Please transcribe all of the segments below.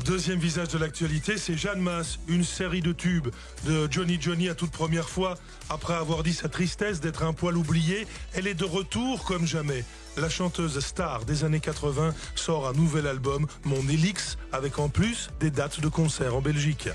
Deuxième visage de l'actualité, c'est Jeanne Masse, une série de tubes de Johnny à toute première fois. Après avoir dit sa tristesse d'être un poil oublié, elle est de retour comme jamais. La chanteuse star des années 80 sort un nouvel album, Mon Élix, avec en plus des dates de concert en Belgique.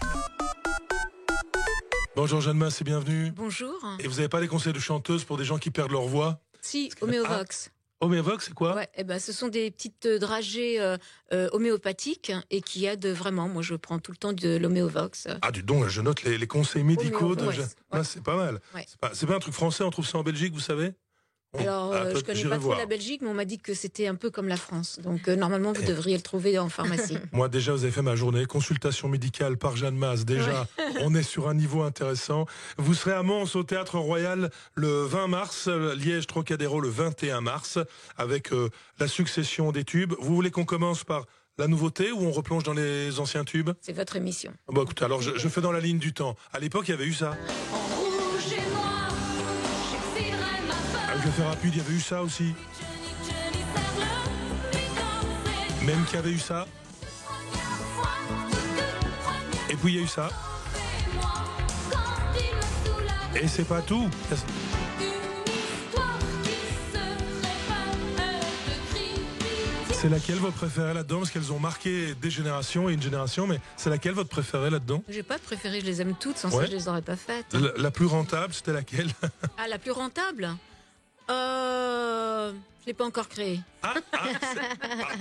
Bonjour Jeanne Masse et bienvenue. Bonjour. Et vous n'avez pas des conseils de chanteuse pour des gens qui perdent leur voix? Si, Homéovox. Homéovox, c'est quoi? Ouais, ce sont des petites dragées homéopathiques et qui aident vraiment. Moi, je prends tout le temps de l'Homéovox. Ah, du don, je note les conseils médicaux de Jeanne Masse, c'est pas mal. Ouais. C'est pas un truc français, on trouve ça en Belgique, vous savez? Alors, je connais pas trop la Belgique, mais on m'a dit que c'était un peu comme la France. Donc, normalement, vous devriez le trouver en pharmacie. Moi, déjà, vous avez fait ma journée. Consultation médicale par Jeanne Masse. Déjà, on est sur un niveau intéressant. Vous serez à Mons, au Théâtre Royal, le 20 mars. Liège, Trocadéro, le 21 mars, avec la succession des tubes. Vous voulez qu'on commence par la nouveauté ou on replonge dans les anciens tubes? C'est votre émission. Bon, écoutez, alors, je fais dans la ligne du temps. À l'époque, il y avait eu ça. Je vais faire rapide, il y avait eu ça aussi. Même qu'il y avait eu ça. Et puis il y a eu ça. Et c'est pas tout. C'est laquelle votre préférée là-dedans? Parce qu'elles ont marqué des générations et une génération, mais c'est laquelle votre préférée là-dedans? J'ai pas de préférée, je les aime toutes, sans ça je les aurais pas faites. La plus rentable, c'était laquelle? Ah, la plus rentable? Je l'ai pas encore créée.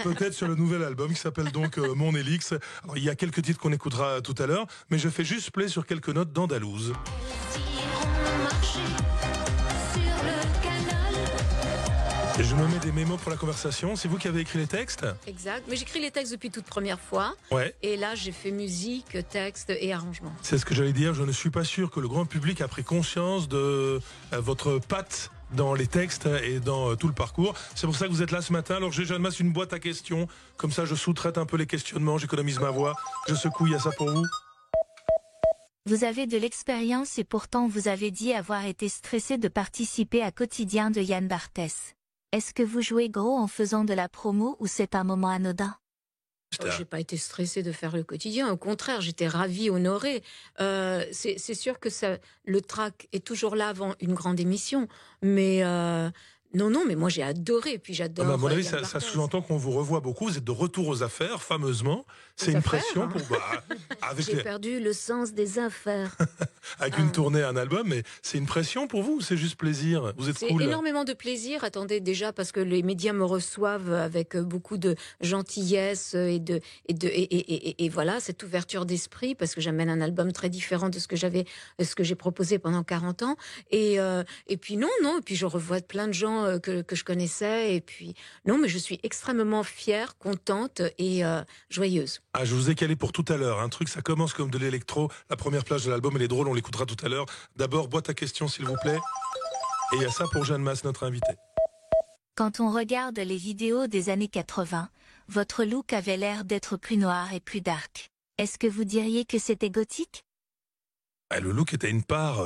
Peut-être sur le nouvel album qui s'appelle donc Mon Élix. Alors, il y a quelques titres qu'on écoutera tout à l'heure, mais je fais juste play sur quelques notes d'Andalouse. Et je me mets des mémos pour la conversation. C'est vous qui avez écrit les textes? Exact. Mais j'écris les textes depuis toute première fois. Ouais. Et là, j'ai fait musique, texte et arrangement. C'est ce que j'allais dire. Je ne suis pas sûr que le grand public a pris conscience de votre patte dans les textes et dans tout le parcours. C'est pour ça que vous êtes là ce matin. Alors j'ai Jeanne Masse une boîte à questions. Comme ça, je sous-traite un peu les questionnements. J'économise ma voix. Je secoue. Il y a ça pour vous. Vous avez de l'expérience et pourtant vous avez dit avoir été stressé de participer à Quotidien de Yann Barthès. Est-ce que vous jouez gros en faisant de la promo ou c'est un moment anodin? J'ai pas été stressée de faire le quotidien. Au contraire, j'étais ravie, honorée. C'est sûr que le trac est toujours là avant une grande émission. Mais non, mais moi j'ai adoré. Puis j'adore. À mon avis, ça sous-entend qu'on vous revoit beaucoup. Vous êtes de retour aux affaires, fameusement. C'est une pression pour. J'ai perdu le sens des affaires. Avec une tournée, un album, mais c'est une pression pour vous ou c'est juste plaisir? Vous êtes cool. C'est énormément de plaisir. Attendez, déjà parce que les médias me reçoivent avec beaucoup de gentillesse et voilà, cette ouverture d'esprit, parce que j'amène un album très différent de ce que j'ai proposé pendant 40 ans. Et puis et puis je revois plein de gens que je connaissais. Et puis non, mais je suis extrêmement fière, contente et joyeuse. Ah, je vous ai calé pour tout à l'heure. Un truc, ça commence comme de l'électro. La première plage de l'album, elle est drôle, on l'écoutera tout à l'heure. D'abord, boîte à questions, s'il vous plaît. Et il y a ça pour Jeanne Masse, notre invitée. Quand on regarde les vidéos des années 80, votre look avait l'air d'être plus noir et plus dark. Est-ce que vous diriez que c'était gothique? Le look était une part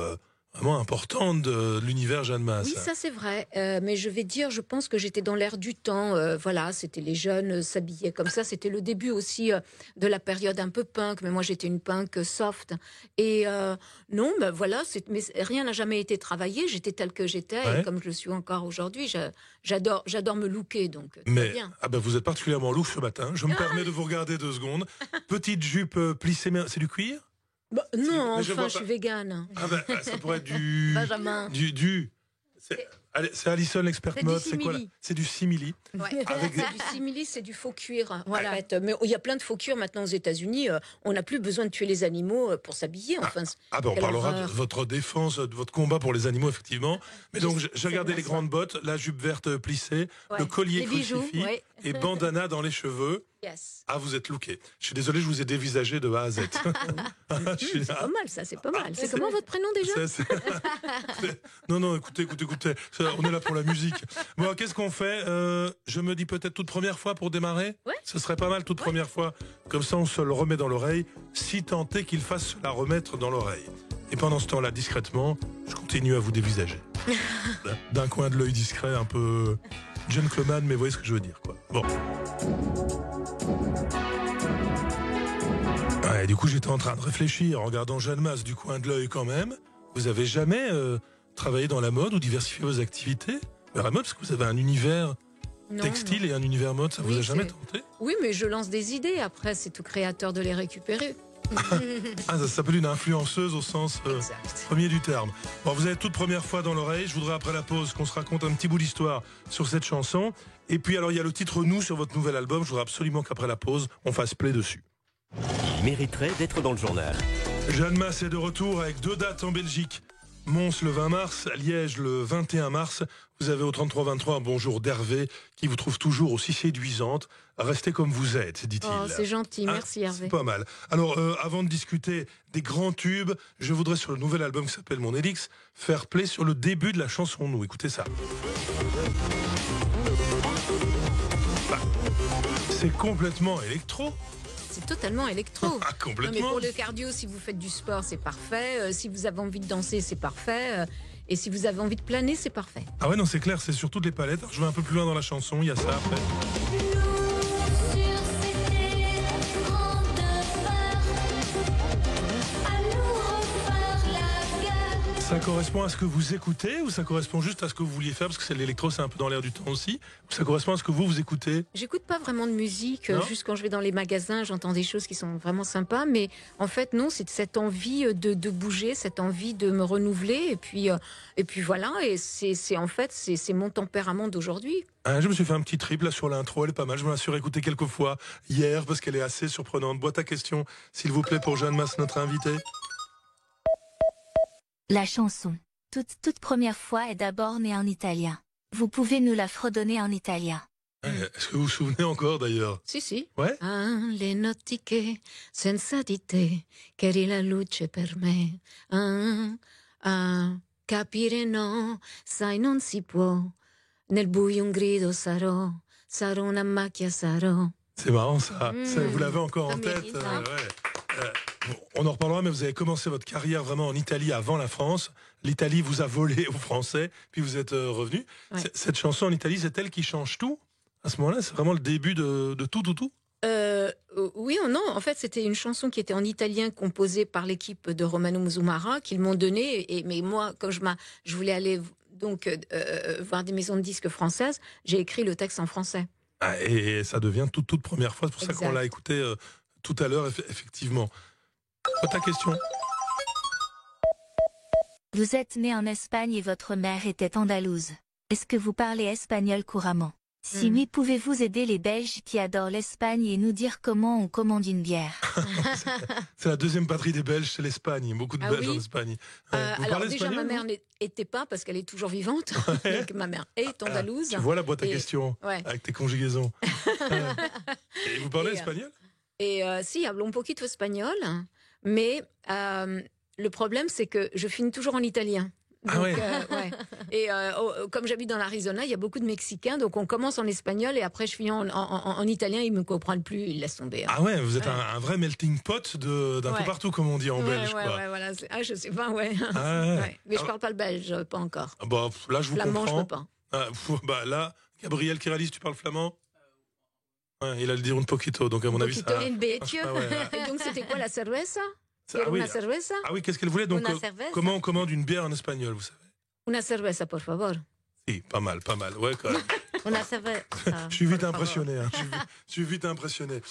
vraiment importante de l'univers Jeanne Masse. Oui, ça c'est vrai. Mais je pense que j'étais dans l'air du temps. Voilà, c'était les jeunes s'habillaient comme ça. C'était le début aussi de la période un peu punk. Mais moi, j'étais une punk soft. Et non, voilà. Mais rien n'a jamais été travaillé. J'étais telle que j'étais. Ouais. Et comme je le suis encore aujourd'hui, j'adore me looker. Donc, mais bien. Vous êtes particulièrement louche ce matin. Je me permets de vous regarder 2 secondes. Petite jupe plissée, c'est du cuir? Non, je suis végane. Ça pourrait être du... Benjamin. C'est Alison, l'experte mode. C'est quoi? C'est du simili. Ouais. Du simili, c'est du faux cuir. Voilà. En fait. Mais il y a plein de faux cuirs maintenant aux États-Unis. On n'a plus besoin de tuer les animaux pour s'habiller. Enfin, on parlera de votre défense, de votre combat pour les animaux, effectivement. Mais donc, j'ai regardé les grandes bottes, la jupe verte plissée, le collier crucifix et bandana dans les cheveux. Yes. Ah, vous êtes looké. Je suis désolé, je vous ai dévisagé de A à Z. C'est pas mal, ça, c'est pas mal. C'est comment votre prénom déjà? Non, écoutez. On est là pour la musique. Bon, qu'est-ce qu'on fait? Je me dis peut-être toute première fois pour démarrer. Ouais. Ce serait pas mal toute première fois. Comme ça, on se le remet dans l'oreille, si tant est qu'il fasse se la remettre dans l'oreille. Et pendant ce temps-là, discrètement, je continue à vous dévisager. D'un coin de l'œil discret, un peu gentleman, mais vous voyez ce que je veux dire, quoi. Bon. Ouais, du coup, j'étais en train de réfléchir en regardant Jeanne Mas du coin de l'œil quand même. Vous avez jamais travaillé dans la mode ou diversifié vos activités vers la mode, parce que vous avez un univers Non, textile non. et un univers mode, ça vous Oui, a jamais c'est- tenté? Oui, mais je lance des idées. Après, c'est au créateur de les récupérer. Ah, ça s'appelle une influenceuse au sens Exact. premier du terme. Bon, vous êtes toute première fois dans l'oreille. Je voudrais après la pause qu'on se raconte un petit bout d'histoire sur cette chanson. Et puis alors il y a le titre Nous sur votre nouvel album. Je voudrais absolument qu'après la pause, on fasse play dessus. Il mériterait d'être dans le journal. Jeanne Mas est de retour avec 2 dates en Belgique. Mons le 20 mars, Liège le 21 mars. Vous avez au 33-23 un bonjour d'Hervé qui vous trouve toujours aussi séduisante. Restez comme vous êtes, dit-il. Oh, c'est gentil, Ah, merci Hervé. C'est pas mal. Alors, avant de discuter des grands tubes, je voudrais sur le nouvel album qui s'appelle Mon Élix, faire play sur le début de la chanson Nous. Écoutez ça. Bah, c'est complètement électro. C'est totalement électro. Ah, Non, mais complètement. pour le cardio, si vous faites du sport, c'est parfait. Si vous avez envie de danser, c'est parfait. Et si vous avez envie de planer, c'est parfait. Ah ouais, non, c'est clair, c'est sur toutes les palettes. Alors, je vais un peu plus loin dans la chanson, il y a ça après. Ça correspond à ce que vous écoutez ou ça correspond juste à ce que vous vouliez faire, parce que c'est l'électro, c'est un peu dans l'air du temps aussi, ou ça correspond à ce que vous écoutez? J'écoute pas vraiment de musique. Non. Juste quand je vais dans les magasins, j'entends des choses qui sont vraiment sympas. Mais en fait, non, c'est cette envie de bouger, cette envie de me renouveler. Et puis voilà. Et c'est mon tempérament d'aujourd'hui. Ah, je me suis fait un petit trip là sur l'intro, elle est pas mal. Je me la suis réécoutée quelques fois hier parce qu'elle est assez surprenante. Boîte à questions, s'il vous plaît, pour Jeanne Mas, notre invitée. La chanson, toute première fois, est d'abord née en italien. Vous pouvez nous la fredonner en italien. Est-ce que vous vous souvenez encore d'ailleurs? Si. Ouais. Ah, le notti che senza di te, che eri la luce per me. Capire no, sai non si può. Nel buio un grido sarò una macchia sarò. C'est marrant ça. Mmh. Ça, vous l'avez encore Ça en tête. mérite, hein. Bon, on en reparlera, mais vous avez commencé votre carrière vraiment en Italie avant la France. L'Italie vous a volé aux Français, puis vous êtes revenu. Ouais. Cette chanson en Italie, c'est elle qui change tout? À ce moment-là, c'est vraiment le début de tout? Oui ou non, en fait c'était une chanson qui était en italien composée par l'équipe de Romano Musumara qu'ils m'ont donnée, mais moi comme je voulais aller donc voir des maisons de disques françaises, j'ai écrit le texte en français. Ah, et ça devient toute première fois, c'est pour ça Exact. qu'on l'a écouté tout à l'heure, effectivement. Pas ta question? Vous êtes né en Espagne et votre mère était andalouse. Est-ce que vous parlez espagnol couramment? Si oui, pouvez-vous aider les Belges qui adorent l'Espagne et nous dire comment on commande une bière? C'est la deuxième patrie des Belges, c'est l'Espagne. Beaucoup de Ah Belges oui en Espagne. Ouais. Vous alors parlez déjà espagnol, ma mère vous? n'était pas parce qu'elle est toujours vivante. Donc, ma mère est andalouse. Tu vois la boîte à Et- questions Ouais. avec tes conjugaisons. Ouais. Et vous parlez Et, espagnol? Et si, hablo un poquito espagnol, mais le problème c'est que je finis toujours en italien. Ah Donc, ouais. ouais. Et comme j'habite dans l'Arizona, il y a beaucoup de Mexicains, donc on commence en espagnol et après je finis en italien, ils me comprennent plus, ils laissent tomber. Hein. Ah ouais, vous êtes Ouais. un vrai melting pot d'un peu Ouais. partout, comme on dit en belge, quoi. Ouais, voilà. Je sais pas, ouais. Ah ouais. Ouais. Mais je parle pas le belge, pas encore. Ah bah, là, je vous Flamand, je comprends. peux pas. Ah, bah, là, Gabriel qui réalise, tu parles flamand? Ouais, il a le dire un poquito, donc à mon avis, ça. Poquito en becchio. Ah ouais. Et donc c'était quoi la cerveza? Ah oui, Una cerveza? ah oui, qu'est-ce qu'elle voulait? Donc, Una cerveza. comment on commande une bière en espagnol, vous savez? Una cerveza, por favor. Si, pas mal, pas mal. Ouais, quand même. Una cerveza. Je suis vite impressionné. Hein. Je suis vite impressionné.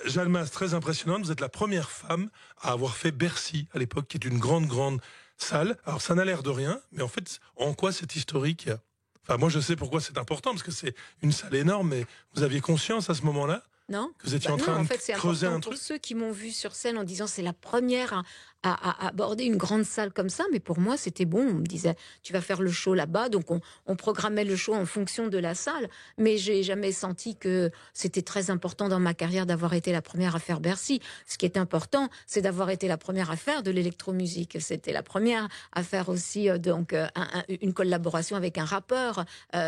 Jeanne Mas, très impressionnante. Vous êtes la première femme à avoir fait Bercy à l'époque, qui est une grande salle. Alors, ça n'a l'air de rien, mais en fait, en quoi c'est historique? Enfin, moi, je sais pourquoi c'est important, parce que c'est une salle énorme, mais vous aviez conscience à ce moment-là Non. que vous étiez en Non, train en fait, c'est de creuser important un pour truc? ceux qui m'ont vu sur scène en disant c'est la première à aborder une grande salle comme ça. Mais pour moi, c'était bon. On me disait tu vas faire le show là-bas, donc on programmait le show en fonction de la salle. Mais j'ai jamais senti que c'était très important dans ma carrière d'avoir été la première à faire Bercy. Ce qui est important, c'est d'avoir été la première à faire de l'électromusique. C'était la première à faire aussi une collaboration avec un rappeur,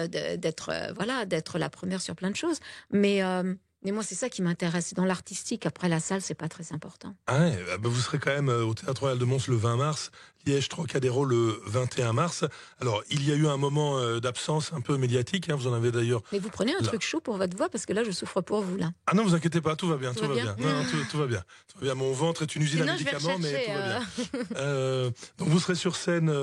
d'être la première sur plein de choses. Mais Mais moi, c'est ça qui m'intéresse. Dans l'artistique, après la salle, c'est pas très important. Ah ouais, vous serez quand même au Théâtre Royal de Mons le 20 mars, Liège Trocadéro le 21 mars. Alors, il y a eu un moment d'absence un peu médiatique, hein, vous en avez d'ailleurs... Mais vous prenez un truc chaud pour votre voix, parce que là, je souffre pour vous, là. Ah non, vous inquiétez pas, tout va bien, tout va bien. Non, tout va bien. Tout va bien. Mon ventre est une usine Sinon, à médicaments, mais tout va bien. donc vous serez sur scène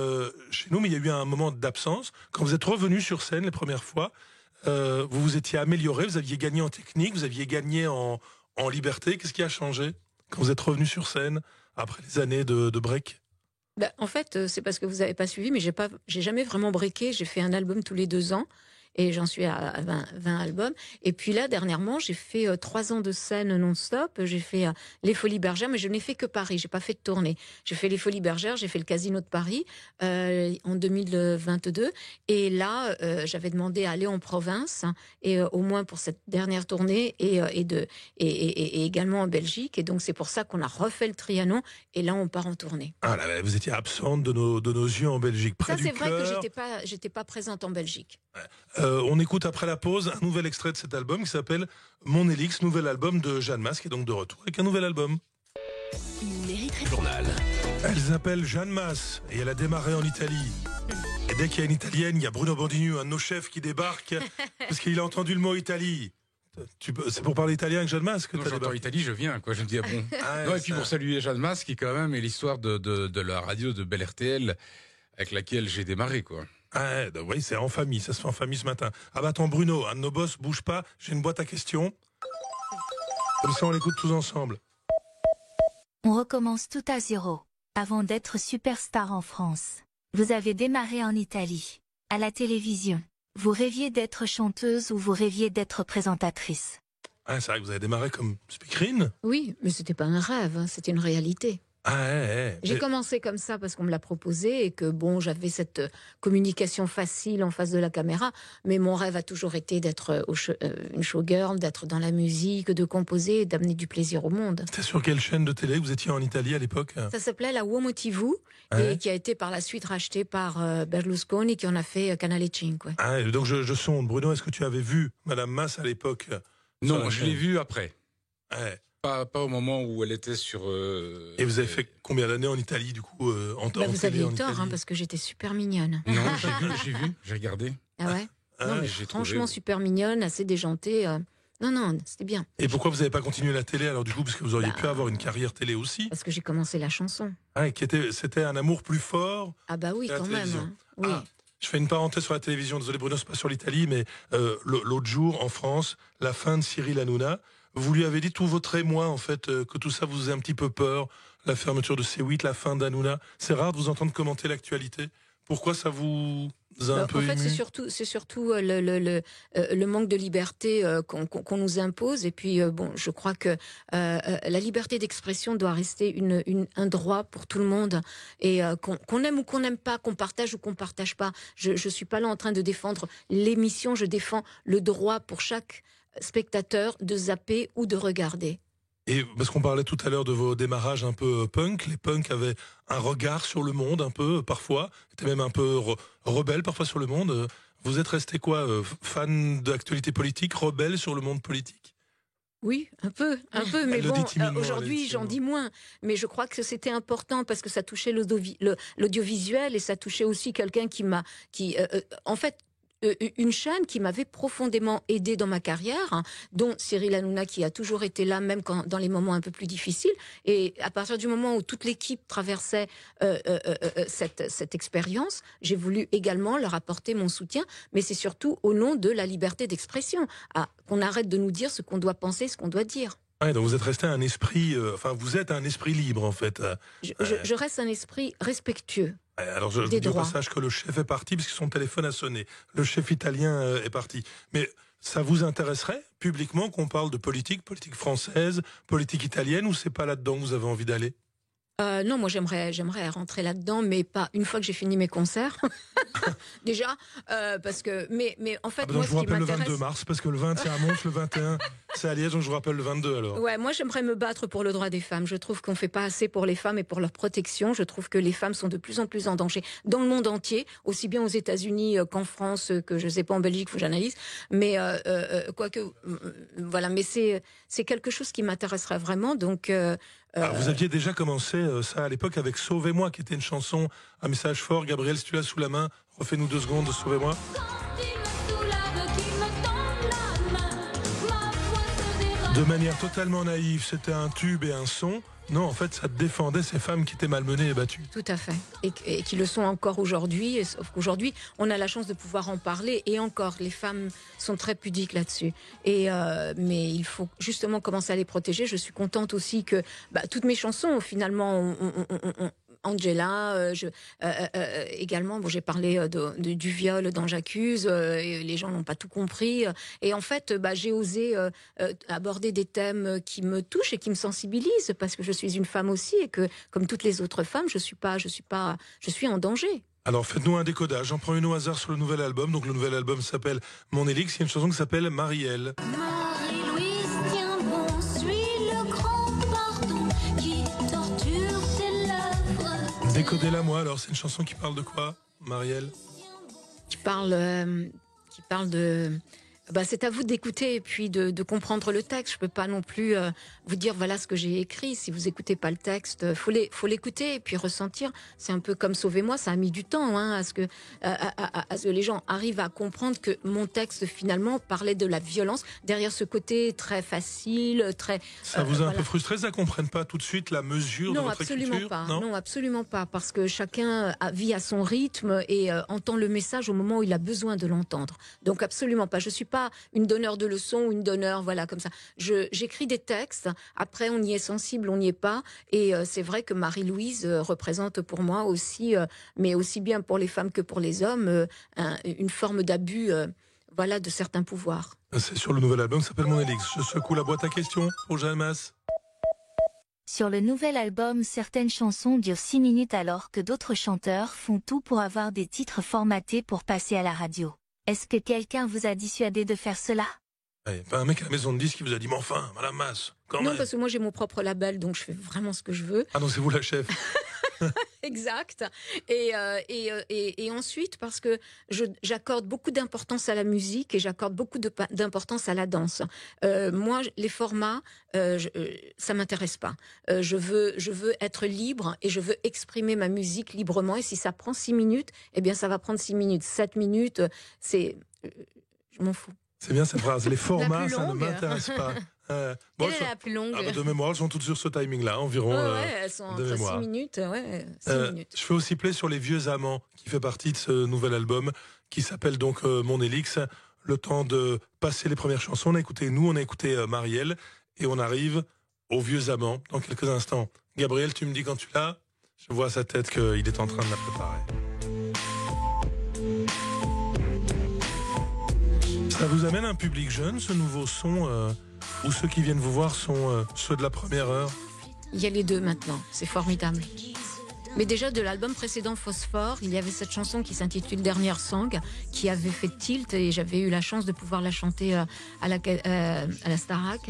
chez nous, mais il y a eu un moment d'absence. Quand vous êtes revenu sur scène les premières fois, vous vous étiez amélioré, vous aviez gagné en technique, vous aviez gagné en liberté. Qu'est-ce qui a changé quand vous êtes revenu sur scène après les années de break? Ben, en fait, c'est parce que vous n'avez pas suivi, mais j'ai jamais vraiment breaké. J'ai fait un album tous les 2 ans. Et j'en suis à 20 albums. Et puis là, dernièrement, j'ai fait 3 ans de scène non-stop. J'ai fait les Folies Bergères, mais je n'ai fait que Paris. J'ai pas fait de tournée. J'ai fait les Folies Bergères, j'ai fait le Casino de Paris en 2022. Et là, j'avais demandé à aller en province, et au moins pour cette dernière tournée, et également en Belgique. Et donc c'est pour ça qu'on a refait le Trianon. Et là, on part en tournée. Ah là, vous étiez absente de nos yeux en Belgique. Près Ça, du c'est vrai cœur. que j'étais pas présente en Belgique. On écoute après la pause un nouvel extrait de cet album qui s'appelle Mon Élix, nouvel album de Jeanne Mas, qui est donc de retour avec un nouvel album. Journal. Elle s'appelle Jeanne Mas et elle a démarré en Italie. Et dès qu'il y a une Italienne, il y a Bruno Bandinu, un de nos chefs, qui débarque parce qu'il a entendu le mot Italie. C'est pour parler italien avec Jeanne Mas que tu as j'entends débarqué. Italie, je viens, quoi. Je me dis, ah bon. Ah, Non, et puis pour saluer Jeanne Mas, qui quand même est l'histoire de la radio de Bel RTL avec laquelle j'ai démarré, quoi. Ah, oui, c'est en famille, ça se fait en famille ce matin. Ah bah attends, Bruno, un de nos boss, bouge pas, j'ai une boîte à questions. Comme ça, on l'écoute tous ensemble. On recommence tout à zéro. Avant d'être superstar en France, vous avez démarré en Italie, à la télévision. Vous rêviez d'être chanteuse ou vous rêviez d'être présentatrice? Ah, c'est vrai que vous avez démarré comme speakerine. Oui, mais c'était pas un rêve, hein, c'était une réalité. Ah, J'ai commencé comme ça parce qu'on me l'a proposé et que bon, j'avais cette communication facile en face de la caméra, mais mon rêve a toujours été d'être une showgirl, d'être dans la musique, de composer et d'amener du plaisir au monde. C'était sur quelle chaîne de télé que vous étiez en Italie à l'époque? Ça s'appelait la Uomo TV et qui a été par la suite racheté par Berlusconi qui en a fait Canale 5. Ah, donc je sonde. Bruno, est-ce que tu avais vu Madame Mas à l'époque? Non, je l'ai vue après. Ouais. Pas au moment où elle était sur... Et vous avez fait combien d'années en Italie, du coup, en Vous télé, aviez en tort, Italie parce que j'étais super mignonne. Non, j'ai regardé. Ah ouais. Non, mais j'ai franchement, trouvé- super mignonne, assez déjantée. Non, c'était bien. Et pourquoi vous n'avez pas continué la télé, alors, du coup, parce que vous auriez pu avoir une carrière télé aussi? Parce que j'ai commencé la chanson. Ah, c'était un amour plus fort. Ah bah oui, Et la quand même. télévision. Hein. Oui. Ah, je fais une parenthèse sur la télévision. Désolé Bruno, c'est pas sur l'Italie, mais l'autre jour, en France, la fin de Cyril Hanouna, vous lui avez dit tout votre émoi, en fait, que tout ça vous faisait un petit peu peur, la fermeture de C8, la fin d'Hanouna. C'est rare de vous entendre commenter l'actualité. Pourquoi ça vous a un peu En fait, ému? c'est surtout le manque de liberté qu'on nous impose. Et puis, bon, je crois que la liberté d'expression doit rester un droit pour tout le monde. Et qu'on aime ou qu'on n'aime pas, qu'on partage ou qu'on partage pas. Je suis pas là en train de défendre l'émission. Je défends le droit pour chaque spectateur de zapper ou de regarder. Et parce qu'on parlait tout à l'heure de vos démarrages un peu punk, les punks avaient un regard sur le monde un peu parfois, étaient même un peu rebelles parfois sur le monde. Vous êtes resté quoi, fan d'actualité politique, rebelle sur le monde politique? Oui, un peu, mais Elle le dit bon, timidement, aujourd'hui elle, j'en dis moins. Mais je crois que c'était important parce que ça touchait l'audiovisuel et ça touchait aussi quelqu'un en fait, une chaîne qui m'avait profondément aidée dans ma carrière, hein, dont Cyril Hanouna qui a toujours été là, même dans les moments un peu plus difficiles. Et à partir du moment où toute l'équipe traversait cette expérience, j'ai voulu également leur apporter mon soutien, mais c'est surtout au nom de la liberté d'expression, qu'on arrête de nous dire ce qu'on doit penser, ce qu'on doit dire. Ouais, donc vous êtes resté un esprit, vous êtes un esprit libre en fait. Je reste un esprit respectueux. Alors je vous dis au passage que le chef est parti parce que son téléphone a sonné. Le chef italien est parti. Mais ça vous intéresserait publiquement qu'on parle de politique française, politique italienne, ou c'est pas là-dedans que vous avez envie d'aller? Non, moi j'aimerais rentrer là-dedans, mais pas une fois que j'ai fini mes concerts. Déjà, parce que mais en fait Donc moi je vous ce qui rappelle le m'intéresse. 22 mars, parce que le 20 c'est à Mons, le 21 c'est à Liège, donc je vous rappelle le 22 alors. Ouais, moi j'aimerais me battre pour le droit des femmes. Je trouve qu'on fait pas assez pour les femmes et pour leur protection. Je trouve que les femmes sont de plus en plus en danger dans le monde entier, aussi bien aux États-Unis qu'en France, que je sais pas en Belgique, faut que j'analyse. Mais quoique, voilà. Mais c'est quelque chose qui m'intéresserait vraiment. Donc Vous aviez déjà commencé ça à l'époque avec Sauvez-moi, qui était une chanson, un message fort. Gabriel, si tu l'as sous la main, refais-nous 2 secondes de Sauvez-moi. De manière totalement naïve, c'était un tube et un son. Non, en fait, ça défendait ces femmes qui étaient malmenées et battues. tout à fait. Et qui le sont encore aujourd'hui. Sauf qu'aujourd'hui, on a la chance de pouvoir en parler. Et encore, les femmes sont très pudiques là-dessus. Mais il faut justement commencer à les protéger. Je suis contente aussi que toutes mes chansons, finalement, Angela, également, j'ai parlé du viol dans J'accuse, et les gens n'ont pas tout compris. Et en fait, j'ai osé aborder des thèmes qui me touchent et qui me sensibilisent, parce que je suis une femme aussi, et que, comme toutes les autres femmes, je suis en danger. Alors faites-nous un décodage. J'en prends une au hasard sur le nouvel album. Donc le nouvel album s'appelle Mon Élix. Il y a une chanson qui s'appelle Marielle. Marie-Louise, tiens bon, suis le grand pardon qui torture tes lèvres. Décodez-la moi alors. C'est une chanson qui parle de quoi, Marielle? Qui parle de... c'est à vous d'écouter et puis de comprendre le texte. Je peux pas non plus vous dire voilà ce que j'ai écrit. Si vous écoutez pas le texte, faut l'écouter et puis ressentir. C'est un peu comme Sauvez-moi, ça a mis du temps à ce que les gens arrivent à comprendre que mon texte finalement parlait de la violence derrière ce côté très facile, très. Ça vous a un peu frustré, ça comprenne pas tout de suite la mesure de votre écriture? Non, absolument pas, parce que chacun vit à son rythme et entend le message au moment où il a besoin de l'entendre. Donc absolument pas. Je suis pas une donneur de leçons ou une donneur, voilà, comme ça. J'écris des textes, après on y est sensible, on n'y est pas, et c'est vrai que Marie-Louise représente pour moi aussi, mais aussi bien pour les femmes que pour les hommes, une forme d'abus, de certains pouvoirs. C'est sur le nouvel album, ça s'appelle Mon Élix. Je secoue la boîte à questions pour Jeanne Masse. Sur le nouvel album, certaines chansons durent 6 minutes alors que d'autres chanteurs font tout pour avoir des titres formatés pour passer à la radio. Est-ce que quelqu'un vous a dissuadé de faire cela? Pas un mec à la maison de disques qui vous a dit « Mais enfin, Madame Masse, quand même !» Non, parce que moi j'ai mon propre label, donc je fais vraiment ce que je veux. Ah non, c'est vous la chef. Exact. Et ensuite, parce que j'accorde beaucoup d'importance à la musique et j'accorde beaucoup d'importance à la danse. Moi, les formats, ça m'intéresse pas. Je veux être libre et je veux exprimer ma musique librement. Et si ça prend 6 minutes, eh bien, ça va prendre 6 minutes. 7 minutes, je m'en fous. C'est bien cette phrase. Les formats, ça ne longue. m'intéresse pas. Quelle est la plus longue? De mémoire, elles sont toutes sur ce timing-là, environ. Elles sont de entre mémoire. 6 minutes. 6 minutes. Je fais aussi play sur Les Vieux Amants, qui fait partie de ce nouvel album, qui s'appelle donc Mon Élix. Le temps de passer les premières chansons, on a écouté Marielle, et on arrive aux Vieux Amants dans quelques instants. Gabriel, tu me dis quand tu l'as? Je vois à sa tête qu'il est en train de la préparer. Ça vous amène un public jeune, ce nouveau son, ou ceux qui viennent vous voir sont ceux de la première heure? Il y a les deux maintenant, c'est formidable. Mais déjà de l'album précédent Phosphore, il y avait cette chanson qui s'intitule Dernière Song, qui avait fait tilt et j'avais eu la chance de pouvoir la chanter à la Starac.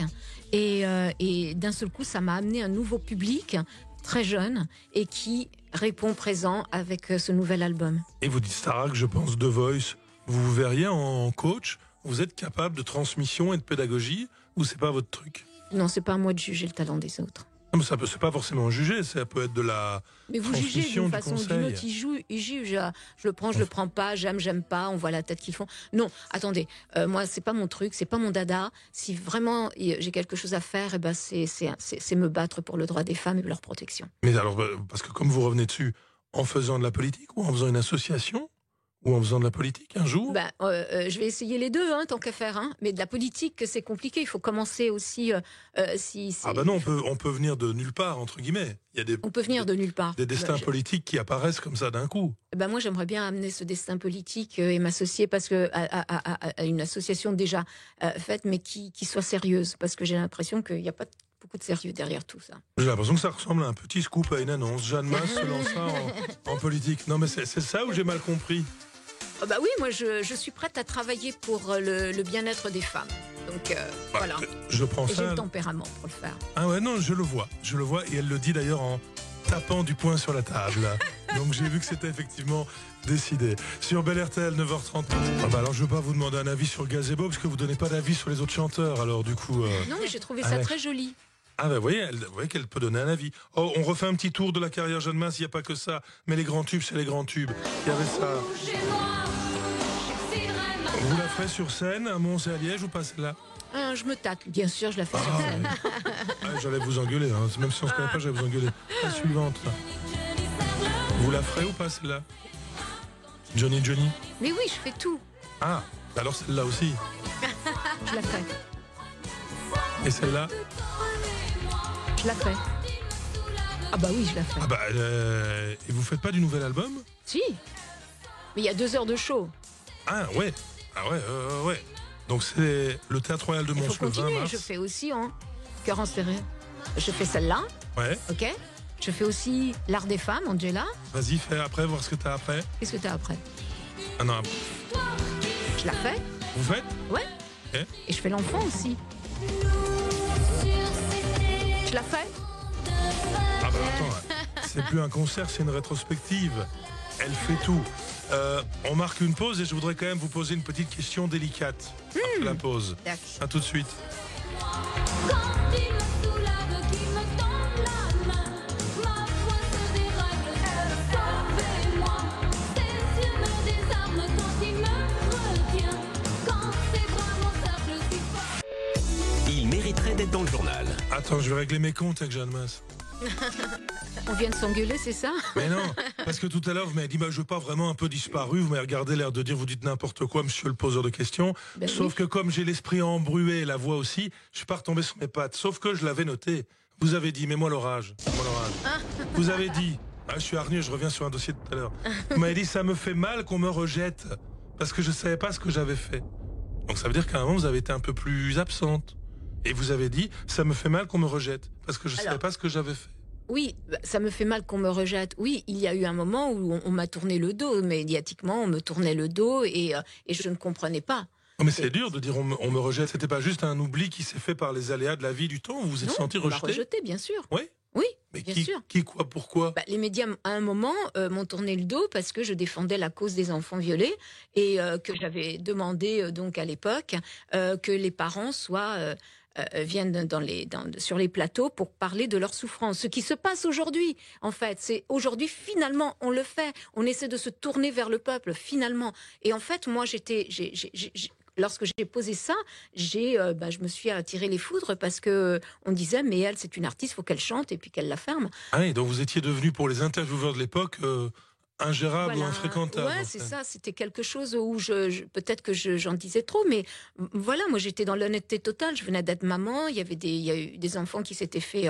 Et d'un seul coup, ça m'a amené un nouveau public très jeune et qui répond présent avec ce nouvel album. Et vous dites Starac, je pense The Voice. Vous vous verriez en coach? Vous êtes capable de transmission et de pédagogie, ou c'est pas votre truc? Non, c'est pas à moi de juger le talent des autres. Non, mais c'est pas forcément juger, ça peut être de la mais vous jugez transmission, d'une du façon ou conseil. d'une autre, ils jugent. Je le prends, je le prends pas, j'aime pas, on voit la tête qu'ils font. Non, attendez, moi c'est pas mon truc, c'est pas mon dada. Si vraiment j'ai quelque chose à faire, eh ben c'est me battre pour le droit des femmes et leur protection. Mais alors, parce que comme vous revenez dessus, en faisant de la politique ou en faisant une association ou en faisant de la politique un jour? Je vais essayer les deux, tant qu'à faire. Mais de la politique, c'est compliqué. Il faut commencer aussi. Non, on peut venir de nulle part, entre guillemets. On peut venir de nulle part. Des destins politiques qui apparaissent comme ça d'un coup. Moi, j'aimerais bien amener ce destin politique et m'associer à une association déjà faite, mais qui soit sérieuse. Parce que j'ai l'impression qu'il n'y a pas beaucoup de sérieux derrière tout ça. J'ai l'impression que ça ressemble à un petit scoop, à une annonce. Jeanne Masse se lança en politique. Non, mais c'est ça ou j'ai mal compris? Bah oui, moi je suis prête à travailler pour le bien-être des femmes. Donc voilà. Je prends Et j'ai ça. le tempérament pour le faire. Ah ouais, non, je le vois, et elle le dit d'ailleurs en tapant du poing sur la table. Donc j'ai vu que c'était effectivement décidé. Sur Bel RTL, 9h30. Ah bah alors je ne veux pas vous demander un avis sur Gazebo, parce que vous ne donnez pas d'avis sur les autres chanteurs, alors du coup... Non, mais j'ai trouvé ça très joli. Ah ben vous voyez qu'elle peut donner un avis. Oh, on refait un petit tour de la carrière Jeanne Masse, il n'y a pas que ça. Mais les grands tubes, c'est les grands tubes. Il y avait ça. Vous la ferez sur scène, à Mons et à Liège, ou pas celle-là? Je me tâte, bien sûr, je la fais sur scène. J'allais vous engueuler, hein. Même si on ne se connaît pas, j'allais vous engueuler. La suivante, là. Vous la ferez ou pas celle-là? Johnny? Mais oui, je fais tout. Ah, alors celle-là aussi. Je la fais. Et celle-là? Je la fais. Ah bah oui, je la fais. Ah bah, et vous faites pas du nouvel album? Si. Mais il y a 2 heures de show. Ah ouais. Ouais. Donc c'est le Théâtre Royal de Il Mons faut le 20 continuer. mars. Je fais aussi Cœur en serré. Je fais celle-là, Ouais. ok. Je fais aussi L'Art des femmes, Angela. Vas-y, fais après, voir ce que t'as après. Qu'est-ce que t'as après? Ah non, Je la fais. vous faites? Ouais. Ok. Et je fais l'enfant aussi. Je la fais. Ah bah attends, c'est plus un concert, c'est une rétrospective. Elle fait tout. On marque une pause et je voudrais quand même vous poser une petite question délicate après la pause. D'accord. À tout de suite. Quand il me soulève, qu'il me tend la main, ma foi se dérègle, sauvez-moi. Ses yeux me désarment quand il me retient, quand ses bras m'encerclent si fort. Il mériterait d'être dans le journal. Attends, je vais régler mes comptes avec Jeanne Masse. On vient de s'engueuler, c'est ça? Mais non, parce que tout à l'heure, vous m'avez dit, bah, je veux pas vraiment un peu disparu. Vous m'avez regardé l'air de dire, vous dites n'importe quoi, monsieur le poseur de questions. Ben Sauf oui. que comme j'ai l'esprit embrué et la voix aussi, je suis pas retombé sur mes pattes. Sauf que je l'avais noté. Vous avez dit, mets-moi l'orage. Vous avez dit, je suis hargné, je reviens sur un dossier de tout à l'heure. Vous m'avez dit, ça me fait mal qu'on me rejette, parce que je savais pas ce que j'avais fait. Donc ça veut dire qu'à un moment, vous avez été un peu plus absente. Et vous avez dit, ça me fait mal qu'on me rejette, parce que je savais pas ce que j'avais fait. Oui, ça me fait mal qu'on me rejette. Oui, il y a eu un moment où on m'a tourné le dos. Médiatiquement, on me tournait le dos et je ne comprenais pas. Oh, mais c'est dur de dire on me rejette. C'était pas juste un oubli qui s'est fait par les aléas de la vie du temps. Vous vous êtes Non, senti on m'a rejeté? rejeté, bien sûr. Oui. Oui, Mais bien qui, sûr. qui, quoi, pourquoi? Bah, les médias, à un moment, m'ont tourné le dos parce que je défendais la cause des enfants violés et que j'avais demandé donc à l'époque que les parents viennent sur les plateaux pour parler de leur souffrance. Ce qui se passe aujourd'hui, en fait, c'est aujourd'hui finalement on le fait. On essaie de se tourner vers le peuple finalement. Et en fait, moi lorsque j'ai posé ça, je me suis attiré les foudres parce que on disait mais elle c'est une artiste, faut qu'elle chante et puis qu'elle la ferme. Ah oui, donc vous étiez devenu pour les intervieweurs de l'époque ingérable ou infréquentable. Ouais, en c'est fait. ça. C'était quelque chose où peut-être que j'en disais trop, mais voilà, moi j'étais dans l'honnêteté totale. Je venais d'être maman. Il y a eu des enfants qui s'étaient fait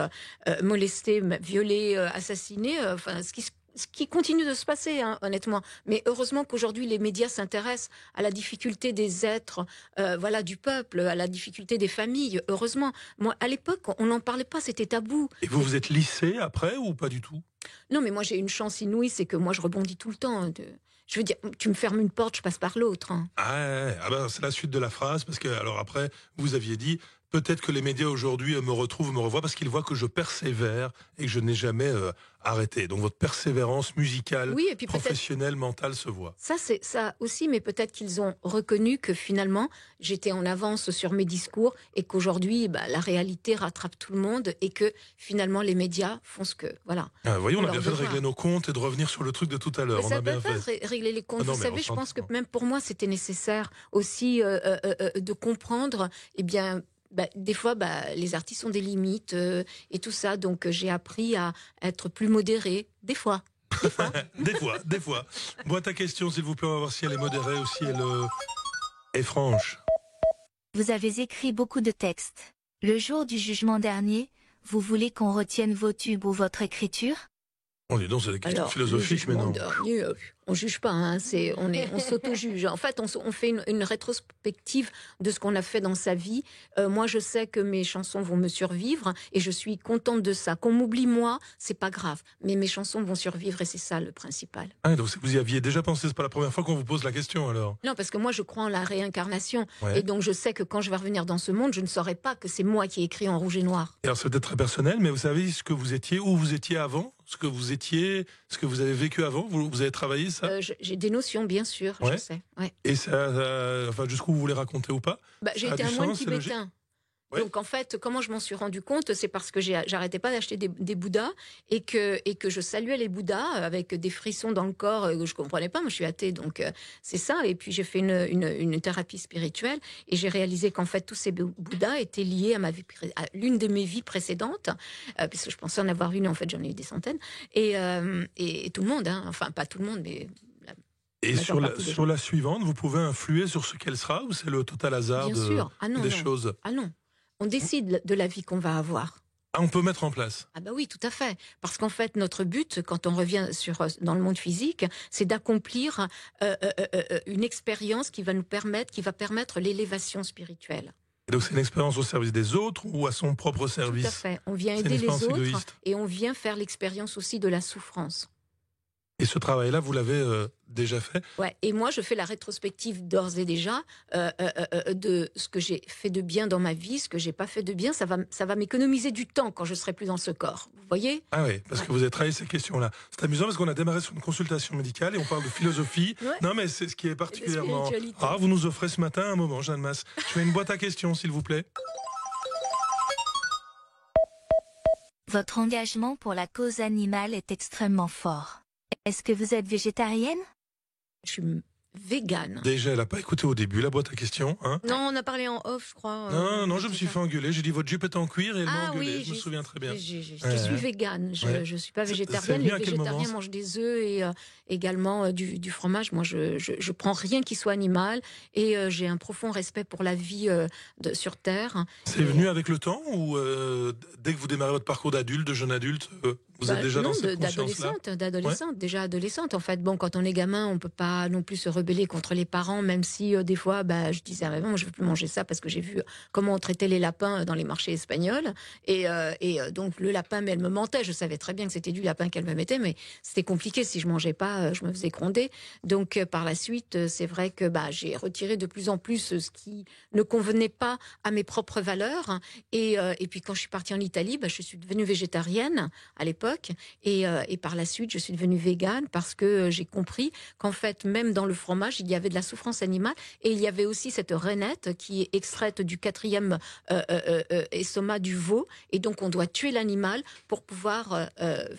molester, violer, assassiner. Enfin, ce qui continue de se passer, hein, honnêtement. Mais heureusement qu'aujourd'hui, les médias s'intéressent à la difficulté des êtres, du peuple, à la difficulté des familles. Heureusement. Moi, à l'époque, on n'en parlait pas, c'était tabou. Et vous vous êtes lissé après ou pas du tout? Non, mais moi, j'ai une chance inouïe, c'est que moi, je rebondis tout le temps. Je veux dire, tu me fermes une porte, je passe par l'autre. Hein. C'est la suite de la phrase, parce que, alors après, vous aviez dit, peut-être que les médias aujourd'hui me retrouvent, me revoient, parce qu'ils voient que je persévère et que je n'ai jamais arrêté. Donc votre persévérance musicale, Oui, et puis professionnelle, mentale se voit. Ça, c'est ça aussi, mais peut-être qu'ils ont reconnu que finalement, j'étais en avance sur mes discours et qu'aujourd'hui, la réalité rattrape tout le monde et que finalement, les médias font ce que... Voilà. Voyons, on a bien leur fait de devoir. régler nos comptes et de revenir sur le truc de tout à l'heure. Mais On ça a bien peut pas fait. régler les comptes. Ah non, Vous mais savez, on je pense que s'entend. même pour moi, c'était nécessaire aussi de comprendre, des fois, les artistes ont des limites et tout ça. Donc, j'ai appris à être plus modérée, des fois. Des fois. Boîte à questions, s'il vous plaît, on va voir si elle est modérée ou si elle est franche. Vous avez écrit beaucoup de textes. Le jour du jugement dernier, vous voulez qu'on retienne vos tubes ou votre écriture? On est dans des questions Alors, philosophiques, mais non. On juge pas, hein, on s'auto-juge. En fait, on fait une rétrospective de ce qu'on a fait dans sa vie. Moi, je sais que mes chansons vont me survivre et je suis contente de ça. Qu'on m'oublie moi, c'est pas grave, mais mes chansons vont survivre et c'est ça le principal. Ah, donc vous y aviez déjà pensé, c'est pas la première fois qu'on vous pose la question alors. Non, parce que moi, je crois en la réincarnation. Ouais. Et donc, je sais que quand je vais revenir dans ce monde, je ne saurais pas que c'est moi qui ai écrit en rouge et noir. Et alors c'est peut-être très personnel, mais vous savez ce que vous étiez, où vous étiez avant, ce que vous étiez, ce que vous avez vécu avant, vous avez travaillé ça J'ai des notions, bien sûr, Ouais. je sais. Ouais. Et ça, enfin jusqu'où vous voulez raconter ou pas J'ai Ça a été du un moine sens, c'est logique. tibétain. Ouais. Donc en fait, comment je m'en suis rendu compte, c'est parce que j'arrêtais pas d'acheter des Bouddhas et que je saluais les Bouddhas avec des frissons dans le corps que je comprenais pas. Moi, je suis athée, donc c'est ça. Et puis j'ai fait une thérapie spirituelle et j'ai réalisé qu'en fait tous ces Bouddhas étaient liés à à l'une de mes vies précédentes, puisque je pensais en avoir une. En fait, j'en ai eu des centaines. Et tout le monde, hein, enfin pas tout le monde, mais Et majeure sur partie des sur la suivante, vous pouvez influer sur ce qu'elle sera ou c'est le total hasard bien sûr. Ah non, des non. choses Ah non, on décide de la vie qu'on va avoir. Ah, on peut mettre en place. Ah bah oui, tout à fait. Parce qu'en fait, notre but, quand on revient dans le monde physique, c'est d'accomplir une expérience qui va permettre l'élévation spirituelle. Et donc c'est une expérience au service des autres ou à son propre service. Tout à fait. On vient C'est une aider les expérience autres égoïste. et on vient faire l'expérience aussi de la souffrance. Et ce travail-là, vous l'avez déjà fait. Ouais. Et moi, je fais la rétrospective d'ores et déjà de ce que j'ai fait de bien dans ma vie, ce que j'ai pas fait de bien. Ça va m'économiser du temps quand je serai plus dans ce corps. Vous voyez ? Ah oui, parce que vous avez travaillé ces questions-là. C'est amusant parce qu'on a démarré sur une consultation médicale et on parle de philosophie. Ouais. Non, mais c'est ce qui est particulièrement. spiritualité. Ah, vous nous offrez ce matin un moment, Jeanne Masse. Je fais une boîte à questions, s'il vous plaît. Votre engagement pour la cause animale est extrêmement fort. Est-ce que vous êtes végétarienne? Je suis végane. Déjà, elle n'a pas écouté au début la boîte à questions. Hein. Non, on a parlé en off, je crois. Non, je me suis fait engueuler. J'ai dit votre jupe est en cuir et elle m'a Ah engueulé. oui, je me souviens très bien. Je suis végane. Je Ouais. suis pas C'est végétarienne. venu Les à quel moment, végétariens ça mangent des œufs et également du fromage. Moi, je prends rien qui soit animal et j'ai un profond respect pour la vie sur Terre. C'est venu avec le temps ou dès que vous démarrez votre parcours d'adulte, de jeune adulte, vous êtes déjà non, dans cette conscience-là d'adolescente, déjà adolescente. En fait, bon, quand on est gamin, on peut pas non plus se rebeller contre les parents, même si des fois, je disais, ah, bon, je veux plus manger ça parce que j'ai vu comment on traitait les lapins dans les marchés espagnols. Et donc le lapin, mais elle me mentait. Je savais très bien que c'était du lapin qu'elle me mettait, mais c'était compliqué. Si je mangeais pas, je me faisais gronder. Donc par la suite, c'est vrai que j'ai retiré de plus en plus ce qui ne convenait pas à mes propres valeurs. Et puis quand je suis partie en Italie, je suis devenue végétarienne à l'époque. Et par la suite, je suis devenue végane parce que j'ai compris qu'en fait, même dans le fromage, il y avait de la souffrance animale et il y avait aussi cette rainette qui est extraite du 4e estomac du veau. Et donc, on doit tuer l'animal pour pouvoir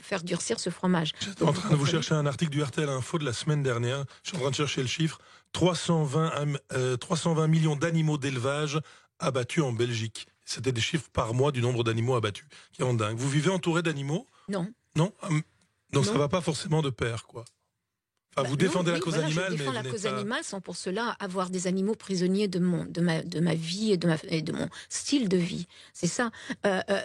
faire durcir ce fromage. J'étais en train de vous chercher un article du RTL Info de la semaine dernière. Je suis en train de chercher le chiffre. 320 millions d'animaux d'élevage abattus en Belgique. C'était des chiffres par mois du nombre d'animaux abattus. Qui rend dingue. Vous vivez entouré d'animaux ? Non. Non. Donc ça Non. va pas forcément de pair, quoi. Enfin, vous défendez la cause animale, je mais défends vous la n'êtes cause pas... animale sans pour cela avoir des animaux prisonniers de ma vie et de mon style de vie. C'est ça.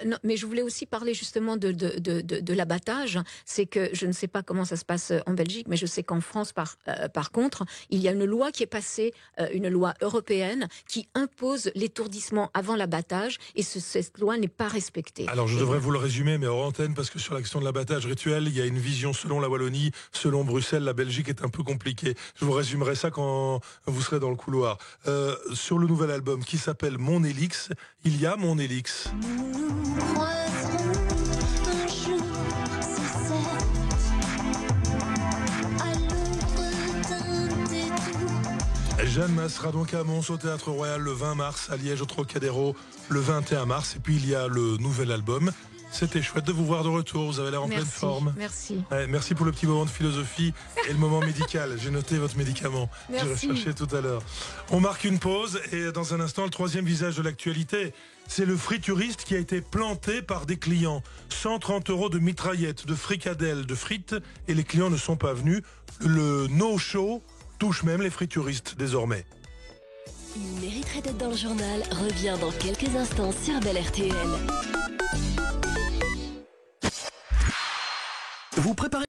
Non, mais je voulais aussi parler justement de l'abattage. C'est que je ne sais pas comment ça se passe en Belgique, mais je sais qu'en France, par contre, il y a une loi qui est passée, une loi européenne, qui impose l'étourdissement avant l'abattage, et cette loi n'est pas respectée. Alors je devrais vous le résumer, mais hors antenne, parce que sur la question de l'abattage rituel, il y a une vision selon la Wallonie, selon Bruxelles, la Belgique est un peu compliquée. Je vous résumerai ça quand vous serez dans le couloir. Sur le nouvel album qui s'appelle Mon Élix, il y a Mon Élix. Jeanne Masse sera donc à Mons au Théâtre Royal le 20 mars, à Liège au Trocadéro le 21 mars. Et puis il y a le nouvel album. C'était chouette de vous voir de retour, vous avez l'air en pleine forme. Merci. Ouais, merci pour le petit moment de philosophie et le moment médical. J'ai noté votre médicament. J'ai Merci. recherché tout à l'heure. On marque une pause et dans un instant, le troisième visage de l'actualité. C'est le frituriste qui a été planté par des clients. 130 € de mitraillettes, de fricadelles, de frites et les clients ne sont pas venus. Le no-show touche même les frituristes désormais. Il mériterait d'être dans le journal. Revient dans quelques instants sur Bel RTL. Vous préparez